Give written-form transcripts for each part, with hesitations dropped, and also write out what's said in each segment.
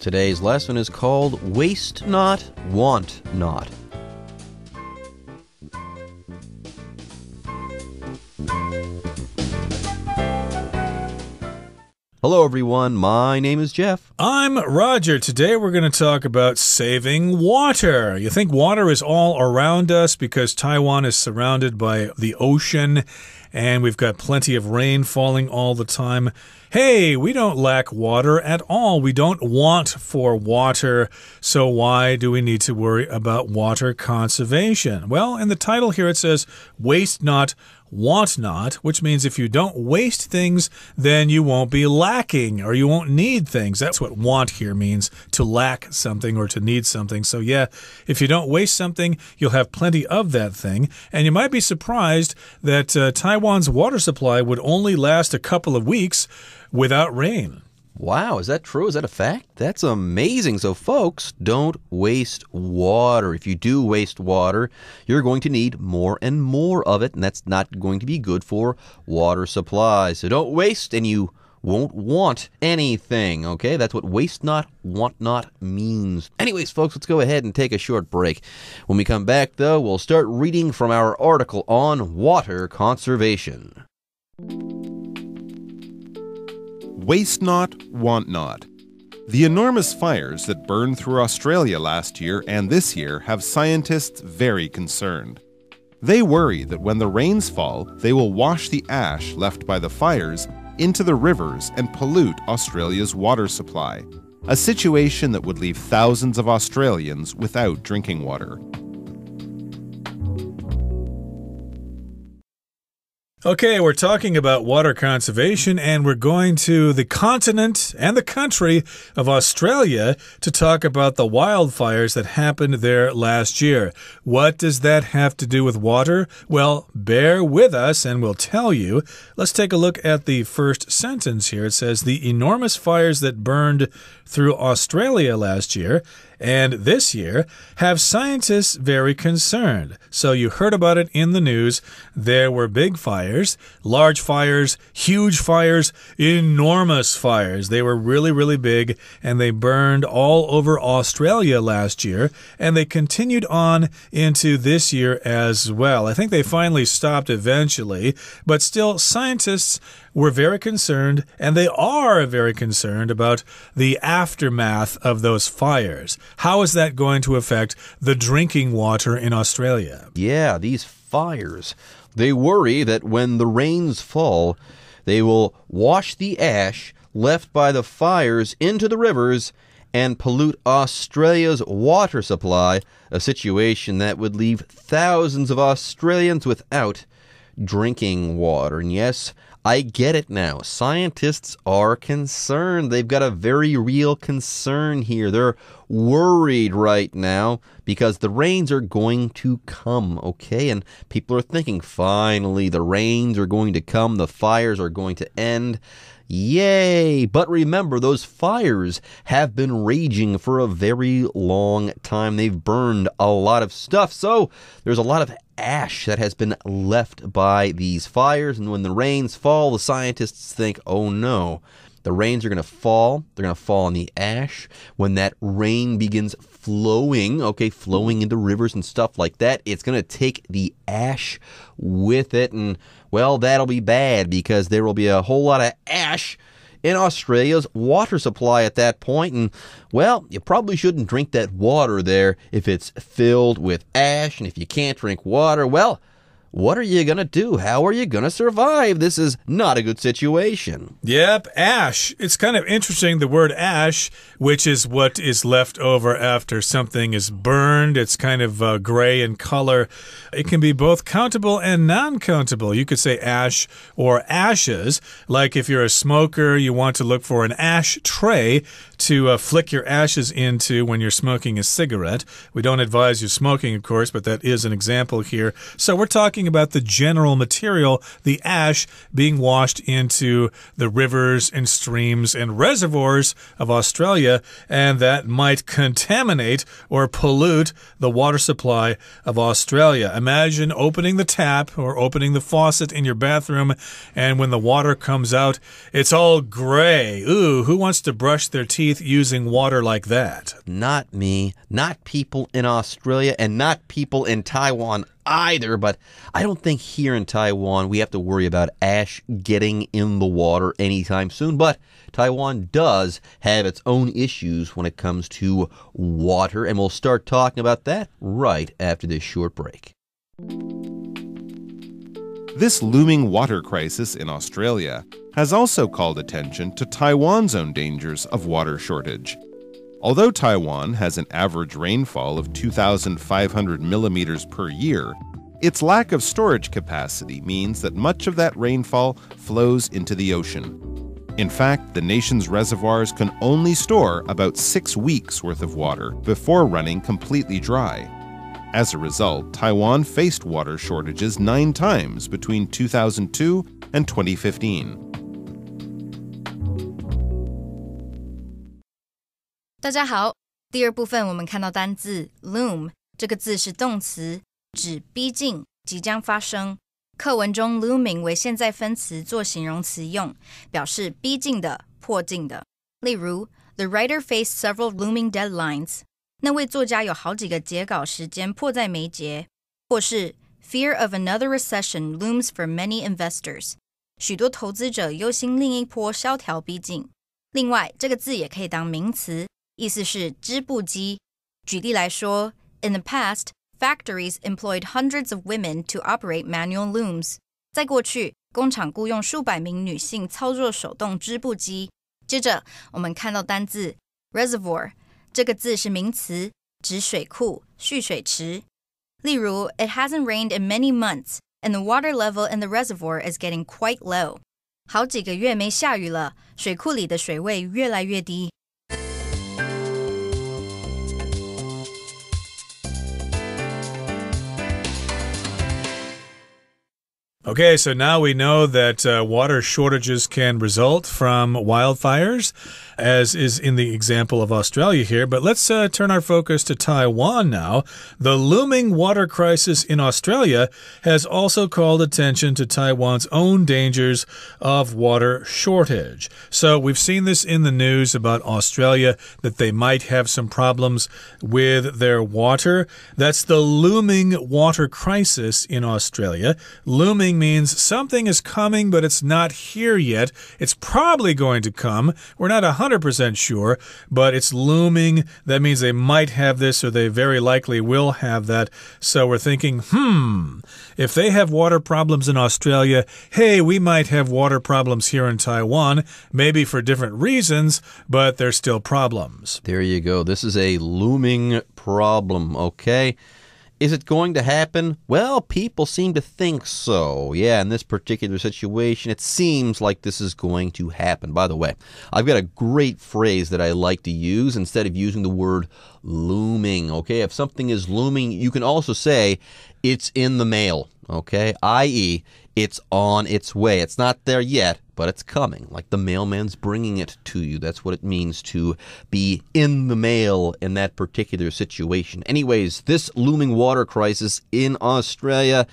Today's lesson is called Waste Not, Want Not. Hello everyone, my name is Jeff. I'm Roger. Today we're going to talk about saving water. You think water is all around us because Taiwan is surrounded by the ocean and we've got plenty of rain falling all the time. Hey, we don't lack water at all. We don't want for water. So why do we need to worry about water conservation? Well, in the title here it says, waste not, want not, which means if you don't waste things, then you won't be lacking or you won't need things. That's what want here means, to lack something or to need something. So yeah, if you don't waste something, you'll have plenty of that thing. And you might be surprised that Taiwan's water supply would only last a couple of weeks without rain. Wow, is that true? Is that a fact? That's amazing. So, folks, don't waste water. If you do waste water, you're going to need more and more of it, and that's not going to be good for water supply. So don't waste, and you won't want anything, okay? That's what waste not, want not means. Anyways, folks, let's go ahead and take a short break. When we come back, though, we'll start reading from our article on water conservation. Waste not, want not. The enormous fires that burned through Australia last year and this year have scientists very concerned. They worry that when the rains fall, they will wash the ash left by the fires into the rivers and pollute Australia's water supply, a situation that would leave thousands of Australians without drinking water. Okay, we're talking about water conservation, and we're going to the continent and the country of Australia to talk about the wildfires that happened there last year. What does that have to do with water? Well, bear with us and we'll tell you. Let's take a look at the first sentence here. It says, the enormous fires that burned through Australia last year and this year have scientists very concerned. So you heard about it in the news. There were big fires, large fires, huge fires, enormous fires. They were really, really big, and they burned all over Australia last year, and they continued on into this year as well. I think they finally stopped eventually, but still scientists were very concerned, and they are very concerned about the aftermath of those fires. How is that going to affect the drinking water in Australia? Yeah, these fires, they worry that when the rains fall, they will wash the ash left by the fires into the rivers and pollute Australia's water supply, a situation that would leave thousands of Australians without drinking water. And yes, I get it now. Scientists are concerned. They've got a very real concern here. They're worried right now because the rains are going to come, okay? And people are thinking, finally, the rains are going to come. The fires are going to end. Yay! But remember, those fires have been raging for a very long time. They've burned a lot of stuff. So there's a lot of ash that has been left by these fires, and when the rains fall, the scientists think, oh no, the rains are going to fall. They're going to fall on the ash. When that rain begins flowing, okay, flowing into rivers and stuff like that, it's going to take the ash with it, and well, that'll be bad because there will be a whole lot of ash in Australia's water supply at that point. And, well, you probably shouldn't drink that water there if it's filled with ash. And if you can't drink water, well, what are you going to do? How are you going to survive? This is not a good situation. Yep, ash. It's kind of interesting, the word ash, which is what is left over after something is burned. It's kind of gray in color. It can be both countable and non-countable. You could say ash or ashes. Like if you're a smoker, you want to look for an ash tray to flick your ashes into when you're smoking a cigarette. We don't advise you smoking, of course, but that is an example here. So we're talking about the general material, the ash, being washed into the rivers and streams and reservoirs of Australia, and that might contaminate or pollute the water supply of Australia. Imagine opening the tap or opening the faucet in your bathroom, and when the water comes out, it's all gray. Ooh, who wants to brush their teeth faith using water like that. Not me, not people in Australia, and not people in Taiwan either. But I don't think here in Taiwan we have to worry about ash getting in the water anytime soon. But Taiwan does have its own issues when it comes to water, and we'll start talking about that right after this short break. This looming water crisis in Australia has also called attention to Taiwan's own dangers of water shortage. Although Taiwan has an average rainfall of 2,500 millimeters per year, its lack of storage capacity means that much of that rainfall flows into the ocean. In fact, the nation's reservoirs can only store about 6 weeks' worth of water before running completely dry. As a result, Taiwan faced water shortages 9 times between 2002 and 2015. 大家好，第二部分我们看到单字 loom， 这个字是动词，指逼近、即将发生。课文中 looming 为现在分词做形容词用，表示逼近的、迫近的。例如 The writer faced several looming deadlines， 那位作家有好几个截稿时间迫在眉睫。或是 Fear of another recession looms for many investors， 许多投资者忧心另一波萧条逼近。另外，这个字也可以当名词，意思是织布机。举例来说 In the past, factories employed hundreds of women to operate manual looms. 在过去，工厂雇用数百名女性操作手动织布机。接着，我们看到单字 reservoir， 这个字是名词，指水库、蓄水池。例如 It hasn't rained in many months, and the water level in the reservoir is getting quite low. 好几个月没下雨了，水库里的水位越来越低。Okay, so now we know that water shortages can result from wildfires, as is in the example of Australia here. But let's turn our focus to Taiwan now. The looming water crisis in Australia has also called attention to Taiwan's own dangers of water shortage. So we've seen this in the news about Australia, that they might have some problems with their water. That's the looming water crisis in Australia. Looming means something is coming, but it's not here yet. It's probably going to come. We're not 100% sure, but it's looming. That means they might have this, or they very likely will have that. So we're thinking, if they have water problems in Australia, hey, we might have water problems here in Taiwan, maybe for different reasons, but they're still problems. There you go. This is a looming problem, okay? Is it going to happen? Well, people seem to think so. Yeah, in this particular situation, it seems like this is going to happen. By the way, I've got a great phrase that I like to use instead of using the word looming. Okay, if something is looming, you can also say it's in the mail. Okay, i.e., it's on its way. It's not there yet, but it's coming. Like the mailman's bringing it to you. That's what it means to be in the mail in that particular situation. Anyways, this looming water crisis in Australia,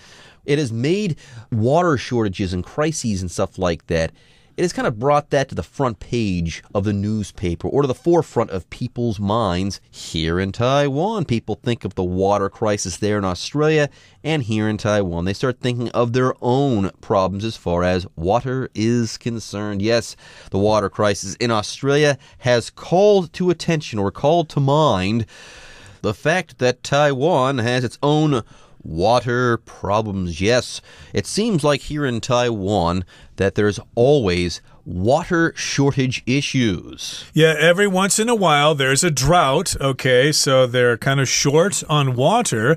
it has made water shortages and crises and stuff like that. It has kind of brought that to the front page of the newspaper, or to the forefront of people's minds here in Taiwan. People think of the water crisis there in Australia, and here in Taiwan, they start thinking of their own problems as far as water is concerned. Yes, the water crisis in Australia has called to attention, or called to mind, the fact that Taiwan has its own water problems. Yes, it seems like here in Taiwan that there's always water shortage issues. Yeah, every once in a while there's a drought, okay, so they're kind of short on water.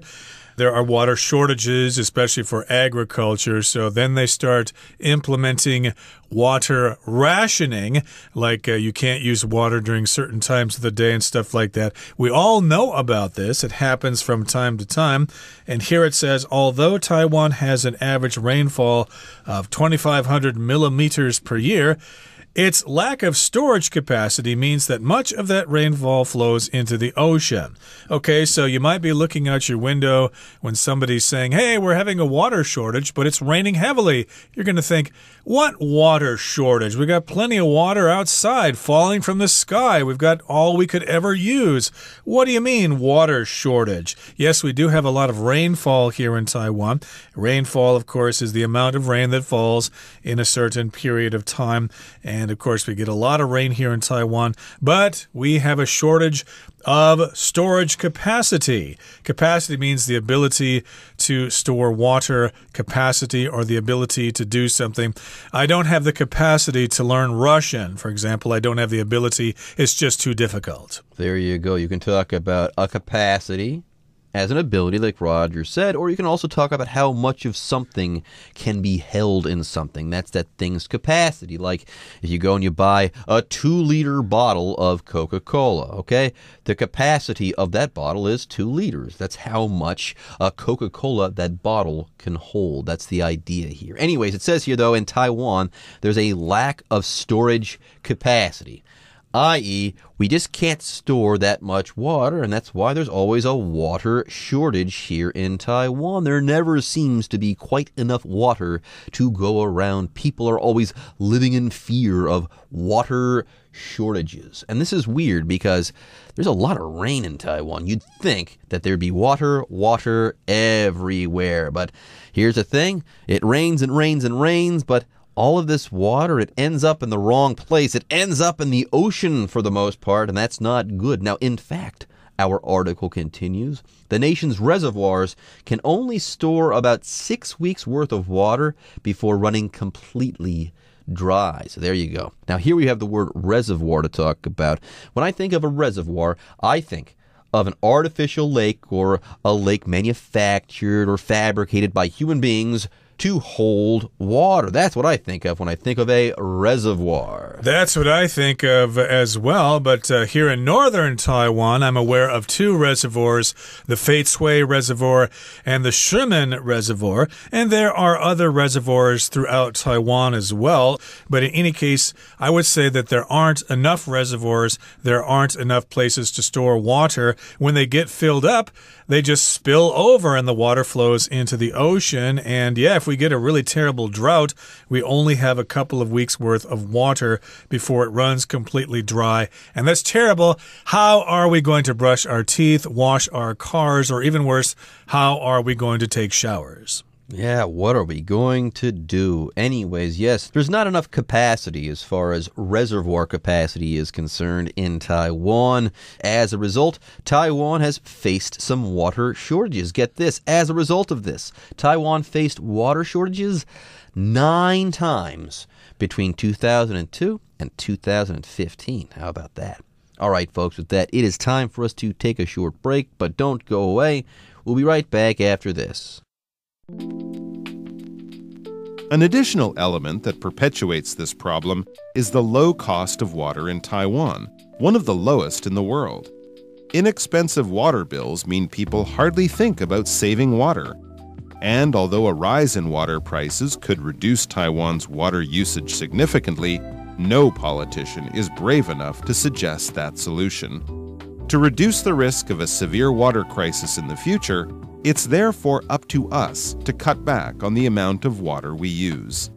There are water shortages, especially for agriculture, so then they start implementing water rationing, like you can't use water during certain times of the day and stuff like that. We all know about this. It happens from time to time. And here it says, although Taiwan has an average rainfall of 2,500 millimeters per year, Its lack of storage capacity means that much of that rainfall flows into the ocean. Okay, so you might be looking out your window when somebody's saying, hey, we're having a water shortage, but it's raining heavily. You're going to think, what water shortage? We got plenty of water outside falling from the sky. We've got all we could ever use. What do you mean, water shortage? Yes, we do have a lot of rainfall here in Taiwan. Rainfall, of course, is the amount of rain that falls in a certain period of time. And, of course, we get a lot of rain here in Taiwan, but we have a shortage of storage capacity. Capacity means the ability to store water, capacity, or the ability to do something. I don't have the capacity to learn Russian. For example, I don't have the ability. It's just too difficult. There you go. You can talk about a capacity as an ability, like Roger said, or you can also talk about how much of something can be held in something. That's that thing's capacity. Like if you go and you buy a 2-liter bottle of Coca-Cola, okay? The capacity of that bottle is 2 liters. That's how much Coca-Cola that bottle can hold. That's the idea here. Anyways, it says here, though, in Taiwan, there's a lack of storage capacity. I.e., we just can't store that much water, and that's why there's always a water shortage here in Taiwan. There never seems to be quite enough water to go around. People are always living in fear of water shortages. And this is weird because there's a lot of rain in Taiwan. You'd think that there'd be water everywhere. But here's the thing. It rains and rains and rains, but all of this water, it ends up in the wrong place. It ends up in the ocean for the most part, and that's not good. Now, in fact, our article continues, the nation's reservoirs can only store about 6 weeks' worth of water before running completely dry. So there you go. Now, here we have the word reservoir to talk about. When I think of a reservoir, I think of an artificial lake or a lake manufactured or fabricated by human beings to hold water. That's what I think of when I think of a reservoir. That's what I think of as well, but here in northern Taiwan, I'm aware of 2 reservoirs, the Feitsui Reservoir and the Shimen Reservoir, and there are other reservoirs throughout Taiwan as well, but in any case, I would say that there aren't enough reservoirs, there aren't enough places to store water. When they get filled up, they just spill over and the water flows into the ocean. And yeah, if we get a really terrible drought, we only have a couple of weeks worth of water before it runs completely dry. And that's terrible. How are we going to brush our teeth, wash our cars, or even worse, how are we going to take showers? Yeah, what are we going to do? Anyways, yes, there's not enough capacity as far as reservoir capacity is concerned in Taiwan. As a result, Taiwan has faced some water shortages. Get this, as a result of this, Taiwan faced water shortages 9 times between 2002 and 2015. How about that? All right, folks, with that, it is time for us to take a short break, but don't go away. We'll be right back after this. An additional element that perpetuates this problem is the low cost of water in Taiwan, one of the lowest in the world. Inexpensive water bills mean people hardly think about saving water. And although a rise in water prices could reduce Taiwan's water usage significantly, no politician is brave enough to suggest that solution. To reduce the risk of a severe water crisis in the future, it's therefore up to us to cut back on the amount of water we use.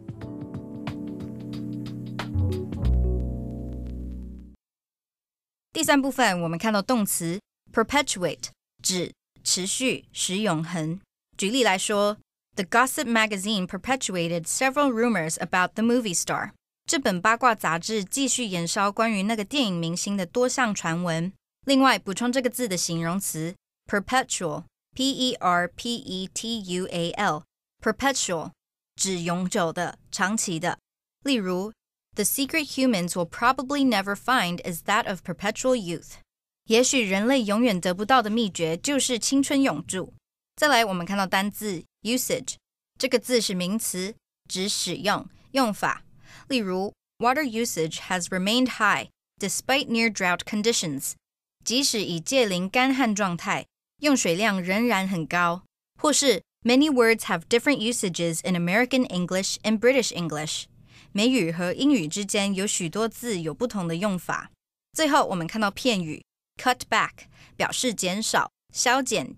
第3部分我们看到动词 perpetuate 指持续使永恒。举例来说 The gossip magazine perpetuated several rumors about the movie star. 这本八卦杂志继续延烧关于那个电影明星的多项传闻。另外补充这个字的形容词 perpetual P-E-R-P-E-T-U-A-L perpetual 指永久的、长期的。例如 The secret humans will probably never find is that of perpetual youth. 也许人类永远得不到的秘诀就是青春永驻。再来我们看到单字 usage 这个字是名词，指使用、用法。例如 Water usage has remained high despite near drought conditions. 即使已届临干旱状态，用水量仍然很高。或是 Many words have different usages in American English and British English. 美语和英语之间有许多字有不同的用法。最后我们看到片语 cut back 表示减少、削减……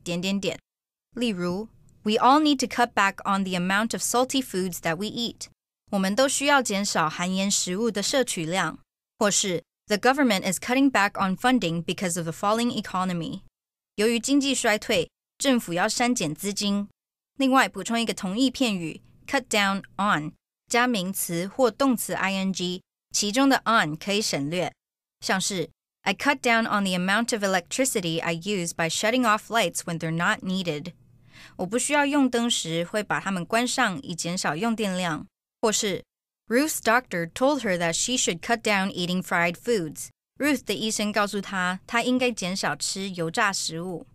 例如 We all need to cut back on the amount of salty foods that we eat. 我们都需要减少含盐食物的摄取量。或是 The government is cutting back on funding because of the falling economy. 由于经济衰退，政府要删减资金。另外补充一个同义片语 cut down on 加名词或动词 ing， 其中的 on 可以省略，像是 I cut down on the amount of electricity I use by shutting off lights when they're not needed. 我不需要用灯时会把它们关上以减少用电量。或是 Ruth's doctor told her that she should cut down eating fried foods. Ruth 的医生告诉她，她应该减少吃油炸食物。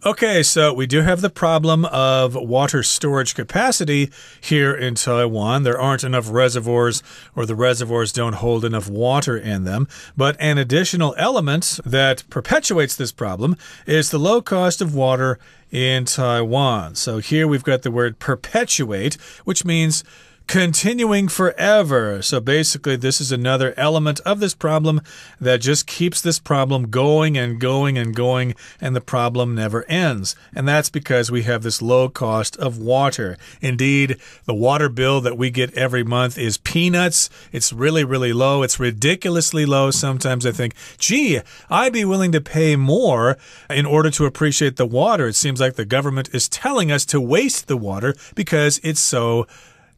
Okay, so we do have the problem of water storage capacity here in Taiwan. There aren't enough reservoirs, or the reservoirs don't hold enough water in them. But an additional element that perpetuates this problem is the low cost of water in Taiwan. So here we've got the word perpetuate, which means continuing forever. So basically, this is another element of this problem that just keeps this problem going and going and going, and the problem never ends. And that's because we have this low cost of water. Indeed, the water bill that we get every month is peanuts. It's really, really low. It's ridiculously low. Sometimes I think, gee, I'd be willing to pay more in order to appreciate the water. It seems like the government is telling us to waste the water because it's so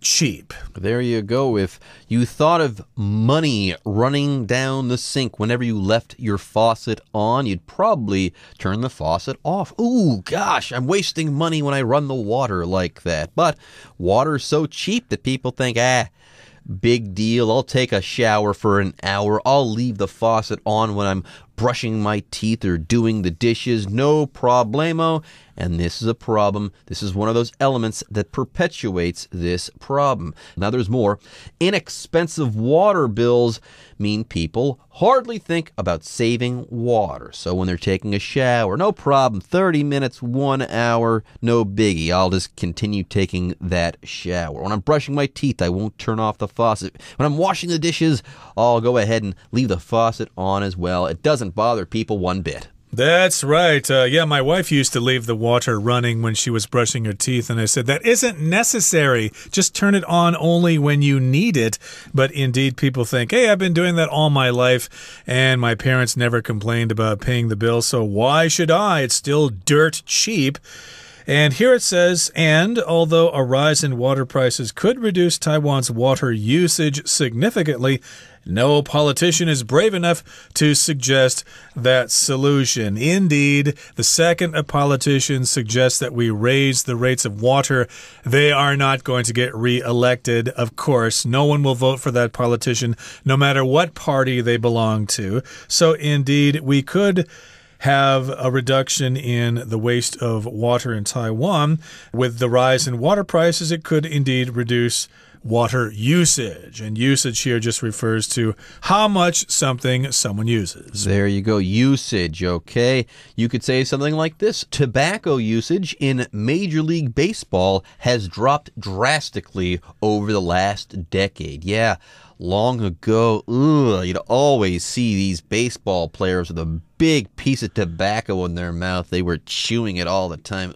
cheap. There you go. If you thought of money running down the sink whenever you left your faucet on, you'd probably turn the faucet off. Ooh, gosh, I'm wasting money when I run the water like that. But water's so cheap that people think, big deal. I'll take a shower for an hour. I'll leave the faucet on when I'm brushing my teeth or doing the dishes. No problemo. And this is a problem. This is one of those elements that perpetuates this problem. Now there's more. Inexpensive water bills mean people hardly think about saving water. So when they're taking a shower, no problem. 30 minutes, 1 hour, no biggie. I'll just continue taking that shower. When I'm brushing my teeth, I won't turn off the faucet. When I'm washing the dishes, I'll go ahead and leave the faucet on as well. It doesn't bother people one bit. That's right. Yeah, my wife used to leave the water running when she was brushing her teeth, and I said, that isn't necessary. Just turn it on only when you need it. But indeed, people think, hey, I've been doing that all my life, and my parents never complained about paying the bill, so why should I? It's still dirt cheap. And here it says, and although a rise in water prices could reduce Taiwan's water usage significantly, no politician is brave enough to suggest that solution. Indeed, the second a politician suggests that we raise the rates of water, they are not going to get re-elected, of course. No one will vote for that politician, no matter what party they belong to. So indeed, we could have a reduction in the waste of water in Taiwan. With the rise in water prices, it could indeed reduce water usage. And usage here just refers to how much someone uses. There you go, usage, okay? You could say something like this. Tobacco usage in Major League Baseball has dropped drastically over the last decade. Yeah, long ago, you'd always see these baseball players with a big piece of tobacco in their mouth. They were chewing it all the time.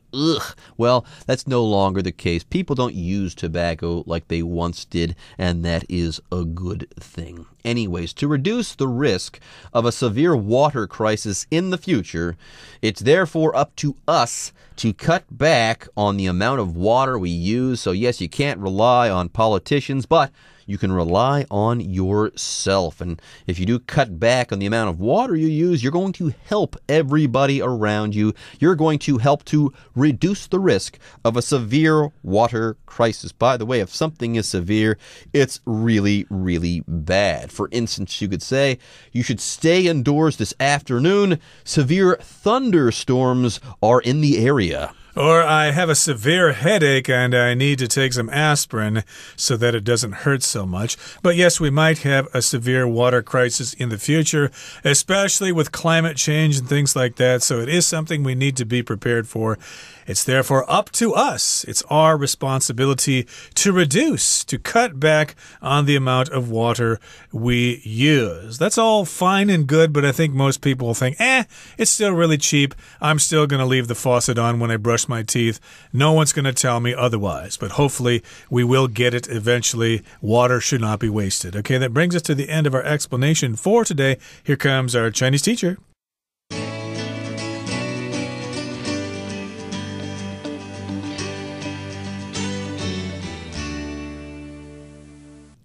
Well, that's no longer the case. People don't use tobacco like they once did, and that is a good thing. Anyways, to reduce the risk of a severe water crisis in the future, it's therefore up to us to cut back on the amount of water we use. So yes, you can't rely on politicians, but you can rely on yourself. And if you do cut back on the amount of water you use, you're going to help everybody around you. You're going to help to reduce the risk of a severe water crisis. By the way, if something is severe, it's really, really bad. For instance, you could say you should stay indoors this afternoon. Severe thunderstorms are in the area. Or I have a severe headache and I need to take some aspirin so that it doesn't hurt so much. But yes, we might have a severe water crisis in the future, especially with climate change and things like that. So it is something we need to be prepared for. It's therefore up to us. It's our responsibility to reduce, to cut back on the amount of water we use. That's all fine and good, but I think most people will think, it's still really cheap. I'm still going to leave the faucet on when I brush my teeth. No one's going to tell me otherwise, but hopefully we will get it eventually. Water should not be wasted. Okay, that brings us to the end of our explanation for today. Here comes our Chinese teacher.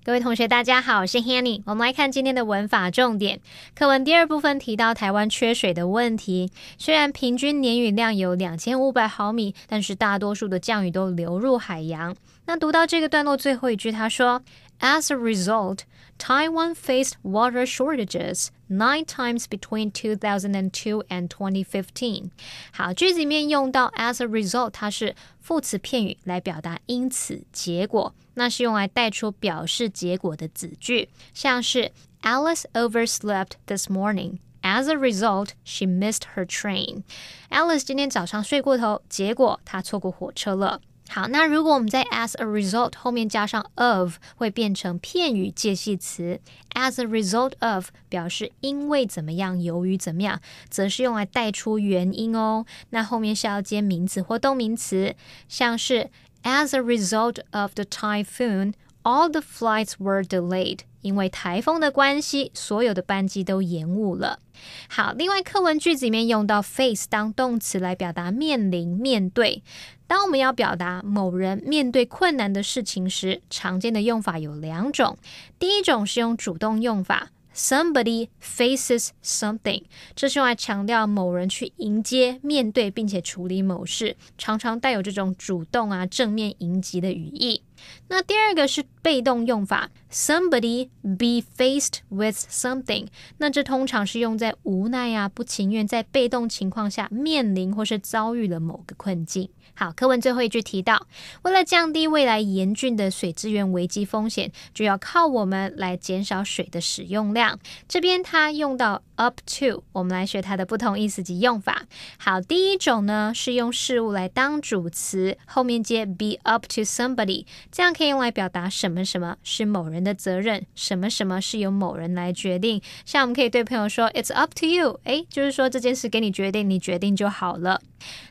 各位同学大家好，我是 Hanny。 我们来看今天的文法重点。课文第二部分提到台湾缺水的问题，虽然平均年雨量有2500毫米，但是大多数的降雨都流入海洋。那读到这个段落最后一句，他说 As a result, Taiwan faced water shortages 9 times between 2002 and 2015. 好，句子里面用到 as a result， 它是副词片语来表达因此结果，那是用来带出表示结果的子句，像是 Alice overslept this morning.As a result, she missed her train. Alice 今天早上睡过头，结果她错过火车了。好，那如果我们在 as a result 后面加上 of， 会变成片语介系词。As a result of 表示因为怎么样，由于怎么样，则是用来带出原因哦。那后面是要接名词或动名词，像是 As a result of the typhoon, all the flights were delayed.因为台风的关系，所有的班机都延误了。好，另外课文句子里面用到 face 当动词来表达面临、面对。当我们要表达某人面对困难的事情时，常见的用法有2种。第一种是用主动用法。Somebody faces something， 这是用来强调某人去迎接、面对并且处理某事，常常带有这种主动正面迎击的语义。那第二个是被动用法 Somebody be faced with something， 那这通常是用在无奈不情愿在被动情况下面临或是遭遇了某个困境。好，课文最后一句提到，为了降低未来严峻的水资源危机风险，就要靠我们来减少水的使用量。这边它用到 up to， 我们来学它的不同意思及用法。好，第一种呢是用事物来当主词，后面接 be up to somebody， 这样可以用来表达什么什么是某人的责任，什么什么是由某人来决定。像我们可以对朋友说 It's up to you， 就是说这件事给你决定，你决定就好了。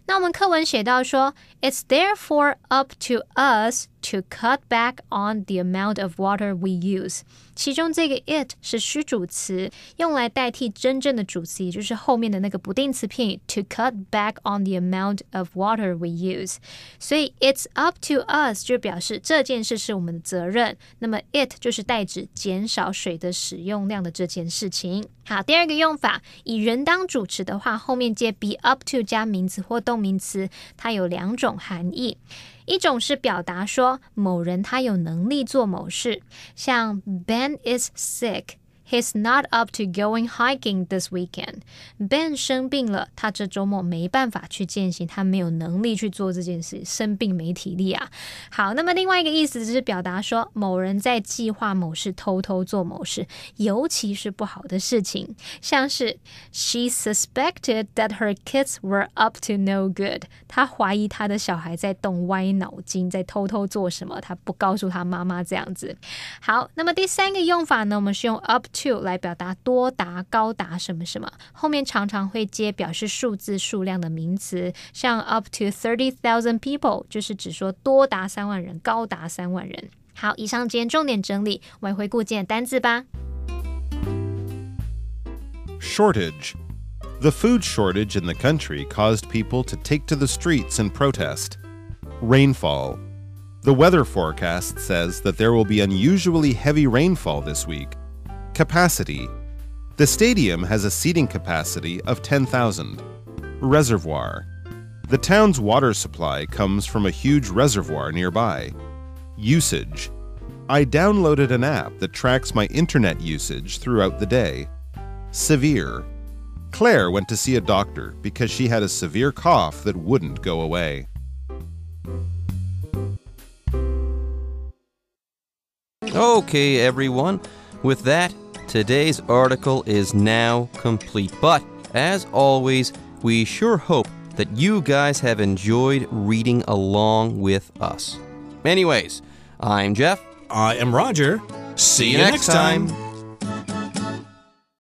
那我们课文写到说 It's therefore up to us to cut back on the amount of water we use， 其中这个 it 是虚主词，用来代替真正的主词，也就是后面的那个不定词片语 to cut back on the amount of water we use， 所以 it's up to us 就表示这件事是我们的责任，那么 it 就是代指减少水的使用量的这件事情。好，第二个用法，以人当主词的话，后面接 be up to 加名词或动名词，它有2种含义。一种是表达说某人他有能力做某事，像 Ben is sick，He's not up to going hiking this weekend. Ben 生病了，他这周末没办法去健行，他没有能力去做这件事，生病没体力啊。好，那么另外一个意思就是表达说某人在计划某事，偷偷做某事，尤其是不好的事情，像是 She suspected that her kids were up to no good. 她怀疑她的小孩在动歪脑筋，在偷偷做什么，她不告诉她妈妈这样子。好，那么第三个用法呢，我们是用 up to 来表达多达、高达什么什么，后面常常会接表示数字数量的名词，像 up to 30,000 people 就是指说多达3万人，高达3万人。好，以上今天重点整理，我们回顾今天的单字吧。Shortage. The food shortage in the country caused people to take to the streets and protest. Rainfall. The weather forecast says that there will be unusually heavy rainfall this week.Capacity. The stadium has a seating capacity of 10,000. Reservoir. The town's water supply comes from a huge reservoir nearby. Usage. I downloaded an app that tracks my internet usage throughout the day. Severe. Claire went to see a doctor because she had a severe cough that wouldn't go away. Okay, everyone. With that, today's article is now complete. But, as always, we sure hope that you guys have enjoyed reading along with us. Anyways, I'm Jeff. I am Roger. See you next time.